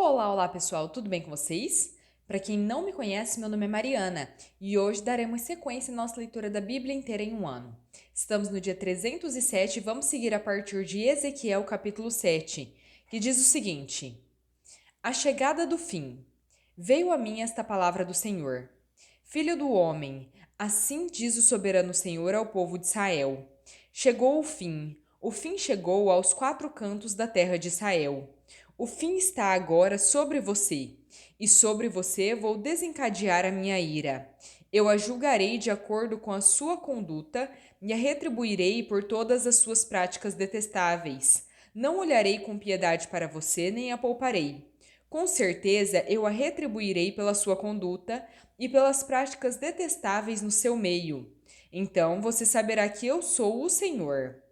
Olá pessoal, tudo bem com vocês? Para quem não me conhece, meu nome é Mariana e hoje daremos sequência à nossa leitura da Bíblia inteira em um ano. Estamos no dia 307 e vamos seguir a partir de Ezequiel capítulo 7, que diz o seguinte: A chegada do fim. Veio a mim esta palavra do Senhor. Filho do homem, assim diz o soberano Senhor ao povo de Israel: Chegou o fim chegou aos quatro cantos da terra de Israel. O fim está agora sobre você, e sobre você vou desencadear a minha ira. Eu a julgarei de acordo com a sua conduta e a retribuirei por todas as suas práticas detestáveis. Não olharei com piedade para você, nem a pouparei. Com certeza eu a retribuirei pela sua conduta e pelas práticas detestáveis no seu meio. Então você saberá que eu sou o Senhor.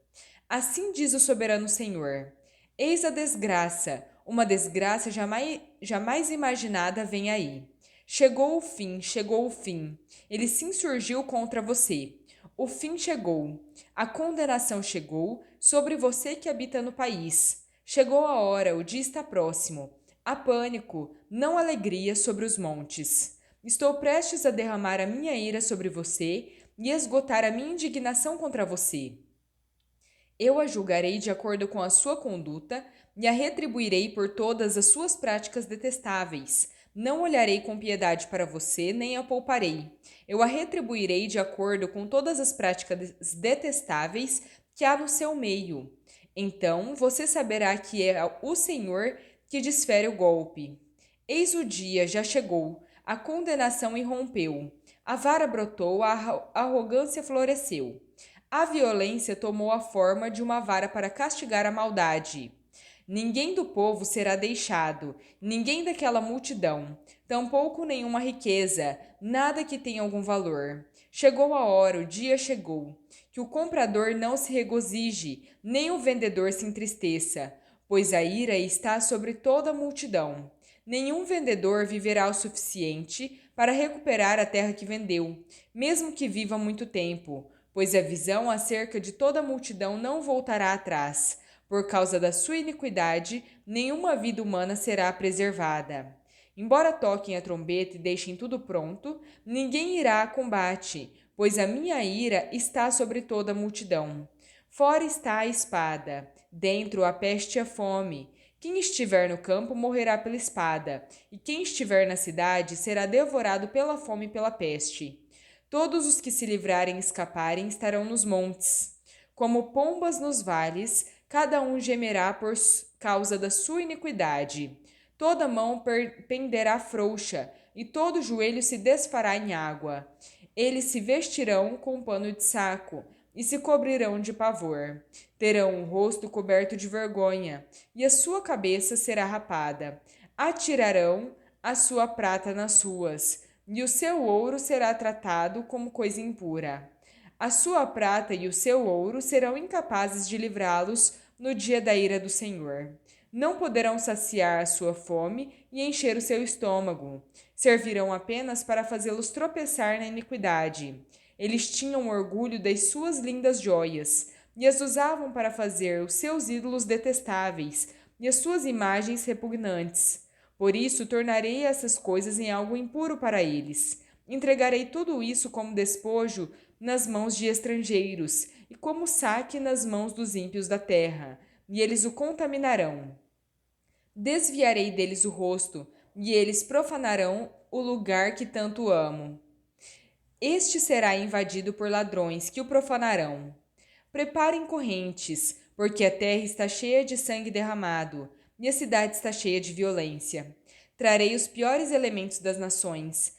Assim diz o soberano Senhor: Eis a desgraça, uma desgraça jamais imaginada vem aí. Chegou o fim, chegou o fim. Ele se insurgiu contra você. O fim chegou. A condenação chegou sobre você que habita no país. Chegou a hora, o dia está próximo. Há pânico, não alegria sobre os montes. Estou prestes a derramar a minha ira sobre você e esgotar a minha indignação contra você. Eu a julgarei de acordo com a sua conduta e a retribuirei por todas as suas práticas detestáveis. Não olharei com piedade para você, nem a pouparei. Eu a retribuirei de acordo com todas as práticas detestáveis que há no seu meio. Então você saberá que é o Senhor que desfere o golpe. Eis o dia, já chegou, a condenação irrompeu. A vara brotou, a arrogância floresceu. A violência tomou a forma de uma vara para castigar a maldade. Ninguém do povo será deixado, ninguém daquela multidão, tampouco nenhuma riqueza, nada que tenha algum valor. Chegou a hora, o dia chegou. Que o comprador não se regozije, nem o vendedor se entristeça, pois a ira está sobre toda a multidão. Nenhum vendedor viverá o suficiente para recuperar a terra que vendeu, mesmo que viva muito tempo, pois a visão acerca de toda a multidão não voltará atrás. Por causa da sua iniquidade, nenhuma vida humana será preservada. Embora toquem a trombeta e deixem tudo pronto, ninguém irá a combate, pois a minha ira está sobre toda a multidão. Fora está a espada, dentro a peste e a fome. Quem estiver no campo morrerá pela espada, e quem estiver na cidade será devorado pela fome e pela peste. Todos os que se livrarem e escaparem estarão nos montes. Como pombas nos vales, cada um gemerá por causa da sua iniquidade. Toda mão penderá frouxa, e todo joelho se desfará em água. Eles se vestirão com pano de saco, e se cobrirão de pavor. Terão o rosto coberto de vergonha, e a sua cabeça será rapada. Atirarão a sua prata nas ruas, e o seu ouro será tratado como coisa impura. A sua prata e o seu ouro serão incapazes de livrá-los no dia da ira do Senhor. Não poderão saciar a sua fome e encher o seu estômago. Servirão apenas para fazê-los tropeçar na iniquidade. Eles tinham orgulho das suas lindas joias e as usavam para fazer os seus ídolos detestáveis e as suas imagens repugnantes. Por isso, tornarei essas coisas em algo impuro para eles. Entregarei tudo isso como despojo nas mãos de estrangeiros e como saque nas mãos dos ímpios da terra, e eles o contaminarão. Desviarei deles o rosto, e eles profanarão o lugar que tanto amo. Este será invadido por ladrões que o profanarão. Preparem correntes, porque a terra está cheia de sangue derramado, e a cidade está cheia de violência. Trarei os piores elementos das nações,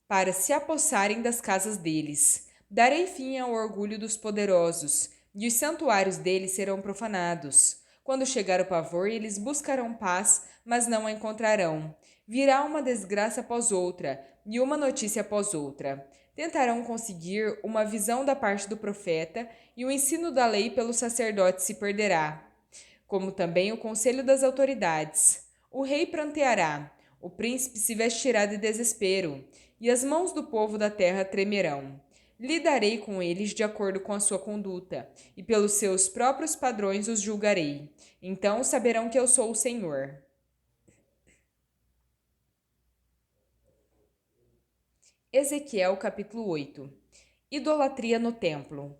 para se apossarem das casas deles. Darei fim ao orgulho dos poderosos, e os santuários deles serão profanados. Quando chegar o pavor, eles buscarão paz, mas não a encontrarão. Virá uma desgraça após outra, e uma notícia após outra. Tentarão conseguir uma visão da parte do profeta, e o ensino da lei pelo sacerdote se perderá, como também o conselho das autoridades. O rei pranteará, o príncipe se vestirá de desespero, e as mãos do povo da terra tremerão. Lidarei com eles de acordo com a sua conduta, e pelos seus próprios padrões os julgarei. Então saberão que eu sou o Senhor. Ezequiel capítulo 8. Idolatria no templo.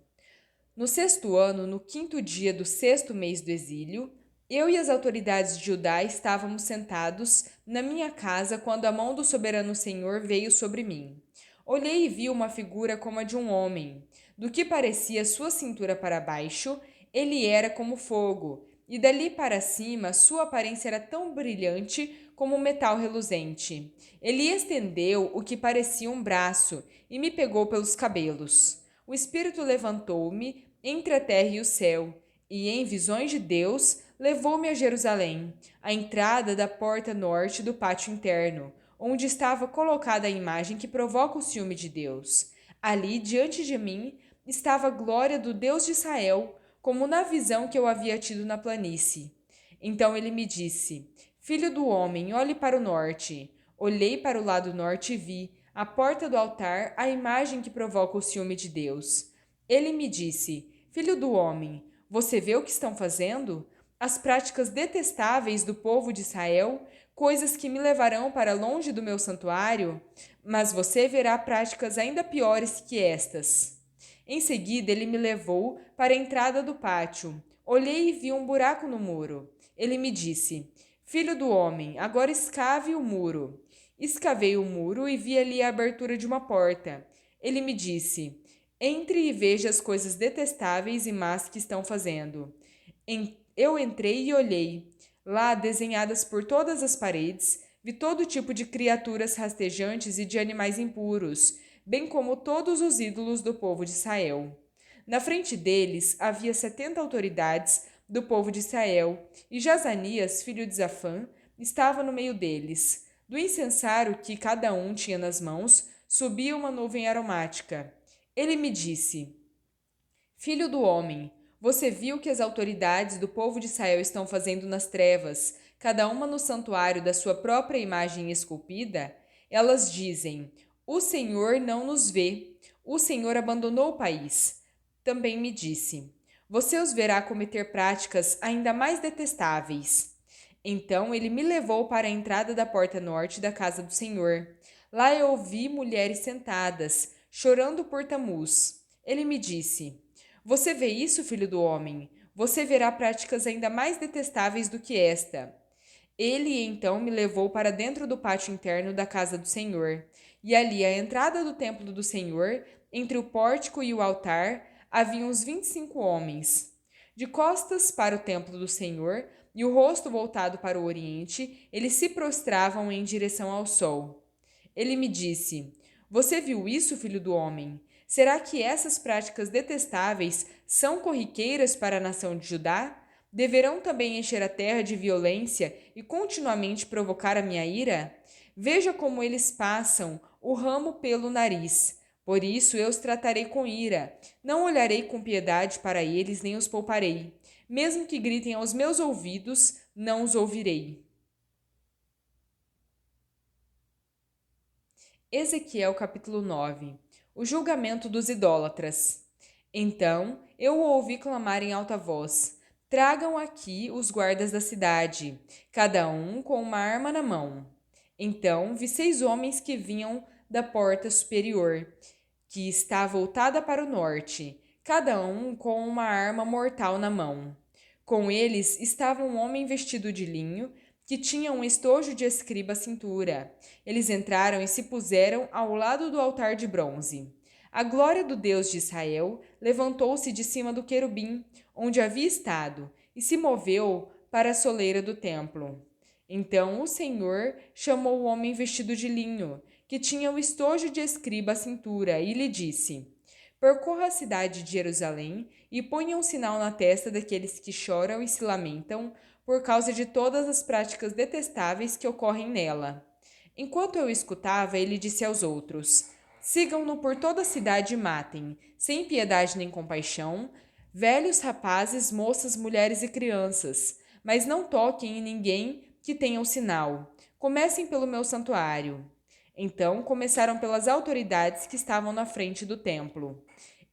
No 6º ano, no 5º dia do 6º mês do exílio, eu e as autoridades de Judá estávamos sentados na minha casa quando a mão do soberano Senhor veio sobre mim. Olhei e vi uma figura como a de um homem. Do que parecia sua cintura para baixo, ele era como fogo, e dali para cima sua aparência era tão brilhante como metal reluzente. Ele estendeu o que parecia um braço e me pegou pelos cabelos. O Espírito levantou-me entre a terra e o céu, e em visões de Deus levou-me a Jerusalém, à entrada da porta norte do pátio interno, onde estava colocada a imagem que provoca o ciúme de Deus. Ali, diante de mim, estava a glória do Deus de Israel, como na visão que eu havia tido na planície. Então ele me disse: Filho do homem, olhe para o norte. Olhei para o lado norte e vi, à porta do altar, a imagem que provoca o ciúme de Deus. Ele me disse: Filho do homem, você vê o que estão fazendo? As práticas detestáveis do povo de Israel, coisas que me levarão para longe do meu santuário? Mas você verá práticas ainda piores que estas. Em seguida, ele me levou para a entrada do pátio. Olhei e vi um buraco no muro. Ele me disse: Filho do homem, agora escave o muro. Escavei o muro e vi ali a abertura de uma porta. Ele me disse: Entre e veja as coisas detestáveis e más que estão fazendo. Eu entrei e olhei. Lá, desenhadas por todas as paredes, vi todo tipo de criaturas rastejantes e de animais impuros, bem como todos os ídolos do povo de Israel. Na frente deles havia 70 autoridades do povo de Israel, e Jazanias, filho de Zafã, estava no meio deles. Do incensário que cada um tinha nas mãos, subia uma nuvem aromática. Ele me disse: Filho do homem, você viu que as autoridades do povo de Israel estão fazendo nas trevas, cada uma no santuário da sua própria imagem esculpida? Elas dizem: O Senhor não nos vê, o Senhor abandonou o país. Também me disse: Você os verá cometer práticas ainda mais detestáveis. Então ele me levou para a entrada da porta norte da casa do Senhor. Lá eu vi mulheres sentadas, chorando por Tamuz. Ele me disse: Você vê isso, filho do homem? Você verá práticas ainda mais detestáveis do que esta. Ele então me levou para dentro do pátio interno da casa do Senhor. E ali, à entrada do templo do Senhor, entre o pórtico e o altar, havia uns 25 homens. De costas para o templo do Senhor e o rosto voltado para o oriente, eles se prostravam em direção ao sol. Ele me disse: Você viu isso, filho do homem? Será que essas práticas detestáveis são corriqueiras para a nação de Judá? Deverão também encher a terra de violência e continuamente provocar a minha ira? Veja como eles passam o ramo pelo nariz. Por isso eu os tratarei com ira. Não olharei com piedade para eles, nem os pouparei. Mesmo que gritem aos meus ouvidos, não os ouvirei. Ezequiel capítulo 9. O julgamento dos idólatras. Então eu o ouvi clamar em alta voz: Tragam aqui os guardas da cidade, cada um com uma arma na mão. Então vi 6 homens que vinham da porta superior, que está voltada para o norte, cada um com uma arma mortal na mão. Com eles estava um homem vestido de linho, que tinha um estojo de escriba à cintura. Eles entraram e se puseram ao lado do altar de bronze. A glória do Deus de Israel levantou-se de cima do querubim, onde havia estado, e se moveu para a soleira do templo. Então o Senhor chamou o homem vestido de linho, que tinha o estojo de escriba à cintura, e lhe disse: Percorra a cidade de Jerusalém e ponha um sinal na testa daqueles que choram e se lamentam por causa de todas as práticas detestáveis que ocorrem nela. Enquanto eu escutava, ele disse aos outros: Sigam-no por toda a cidade e matem, sem piedade nem compaixão, velhos, rapazes, moças, mulheres e crianças, mas não toquem em ninguém que tenha o sinal. Comecem pelo meu santuário. Então começaram pelas autoridades que estavam na frente do templo.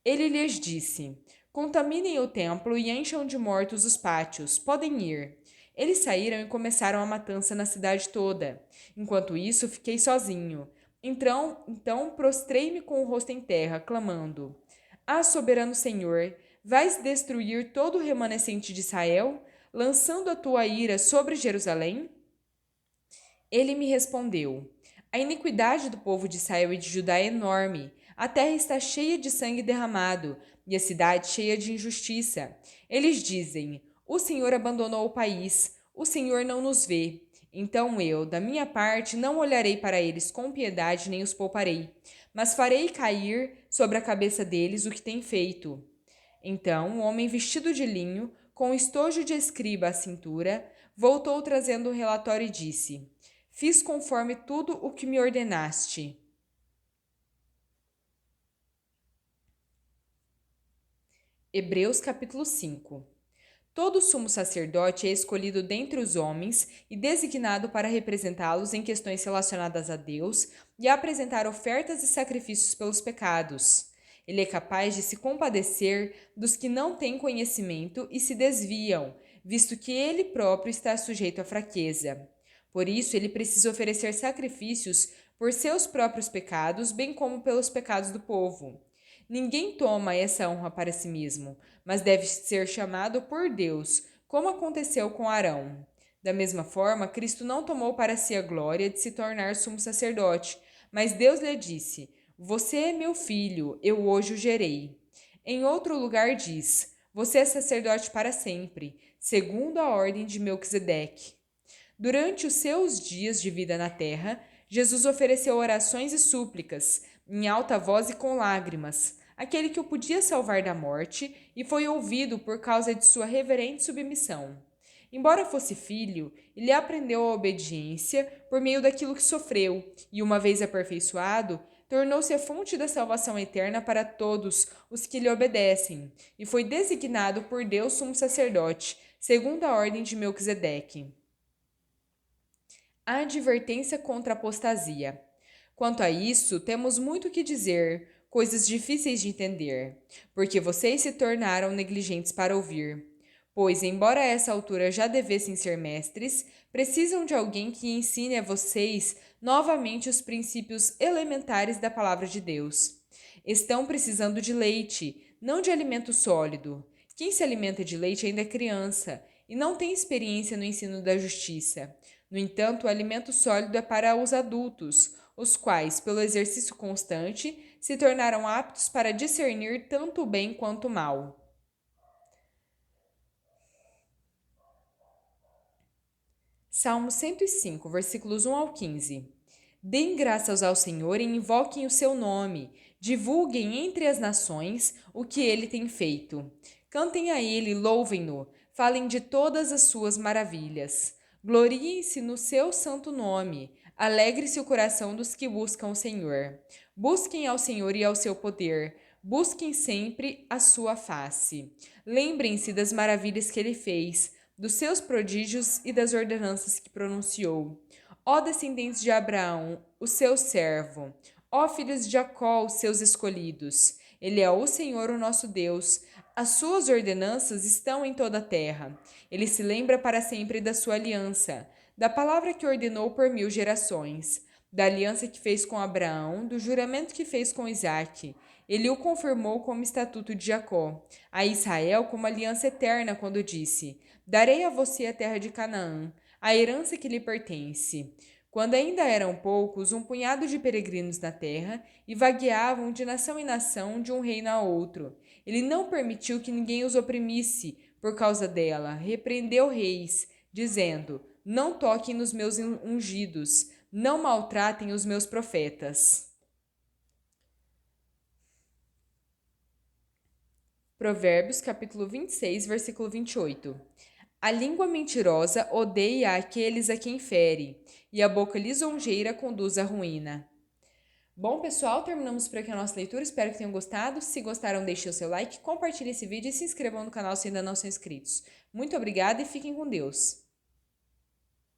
Ele lhes disse: Contaminem o templo e encham de mortos os pátios. Podem ir. Eles saíram e começaram a matança na cidade toda. Enquanto isso, fiquei sozinho. Então prostrei-me com o rosto em terra, clamando: Ah, soberano Senhor, vais destruir todo o remanescente de Israel, lançando a tua ira sobre Jerusalém? Ele me respondeu: A iniquidade do povo de Israel e de Judá é enorme. A terra está cheia de sangue derramado, e a cidade cheia de injustiça. Eles dizem: O Senhor abandonou o país, o Senhor não nos vê. Então eu, da minha parte, não olharei para eles com piedade nem os pouparei, mas farei cair sobre a cabeça deles o que têm feito. Então um homem vestido de linho, com estojo de escriba à cintura, voltou trazendo um relatório e disse: Fiz conforme tudo o que me ordenaste. Hebreus capítulo 5. Todo sumo sacerdote é escolhido dentre os homens e designado para representá-los em questões relacionadas a Deus e apresentar ofertas e sacrifícios pelos pecados. Ele é capaz de se compadecer dos que não têm conhecimento e se desviam, visto que ele próprio está sujeito à fraqueza. Por isso, ele precisa oferecer sacrifícios por seus próprios pecados, bem como pelos pecados do povo. Ninguém toma essa honra para si mesmo, mas deve ser chamado por Deus, como aconteceu com Arão. Da mesma forma, Cristo não tomou para si a glória de se tornar sumo sacerdote, mas Deus lhe disse: Você é meu filho, eu hoje o gerei. Em outro lugar diz: Você é sacerdote para sempre, segundo a ordem de Melquisedeque. Durante os seus dias de vida na terra, Jesus ofereceu orações e súplicas, em alta voz e com lágrimas, aquele que o podia salvar da morte, e foi ouvido por causa de sua reverente submissão. Embora fosse filho, ele aprendeu a obediência por meio daquilo que sofreu, e uma vez aperfeiçoado, tornou-se a fonte da salvação eterna para todos os que lhe obedecem, e foi designado por Deus sumo sacerdote, segundo a ordem de Melquisedeque. A advertência contra a apostasia. Quanto a isso, temos muito que dizer, coisas difíceis de entender, porque vocês se tornaram negligentes para ouvir. Pois, embora a essa altura já devessem ser mestres, precisam de alguém que ensine a vocês novamente os princípios elementares da palavra de Deus. Estão precisando de leite, não de alimento sólido. Quem se alimenta de leite ainda é criança e não tem experiência no ensino da justiça. No entanto, o alimento sólido é para os adultos, os quais, pelo exercício constante, se tornaram aptos para discernir tanto o bem quanto o mal. Salmo 105, versículos 1 ao 15. Deem graças ao Senhor e invoquem o seu nome. Divulguem entre as nações o que ele tem feito. Cantem a ele, louvem-no, falem de todas as suas maravilhas. Gloriem-se no seu santo nome. Alegre-se o coração dos que buscam o Senhor. Busquem ao Senhor e ao seu poder. Busquem sempre a sua face. Lembrem-se das maravilhas que ele fez, dos seus prodígios e das ordenanças que pronunciou. Ó descendentes de Abraão, o seu servo, ó filhos de Jacó, os seus escolhidos. Ele é o Senhor, o nosso Deus. As suas ordenanças estão em toda a terra. Ele se lembra para sempre da sua aliança, da palavra que ordenou por 1000 gerações, da aliança que fez com Abraão, do juramento que fez com Isaque. Ele o confirmou como estatuto de Jacó, a Israel como aliança eterna, quando disse: Darei a você a terra de Canaã, a herança que lhe pertence. Quando ainda eram poucos, um punhado de peregrinos na terra, e vagueavam de nação em nação, de um reino a outro. Ele não permitiu que ninguém os oprimisse por causa dela. Repreendeu reis, dizendo: Não toquem nos meus ungidos, não maltratem os meus profetas. Provérbios capítulo 26, versículo 28. A língua mentirosa odeia aqueles a quem fere, e a boca lisonjeira conduz à ruína. Bom, pessoal, terminamos por aqui a nossa leitura. Espero que tenham gostado. Se gostaram, deixem o seu like, compartilhem esse vídeo e se inscrevam no canal se ainda não são inscritos. Muito obrigada e fiquem com Deus.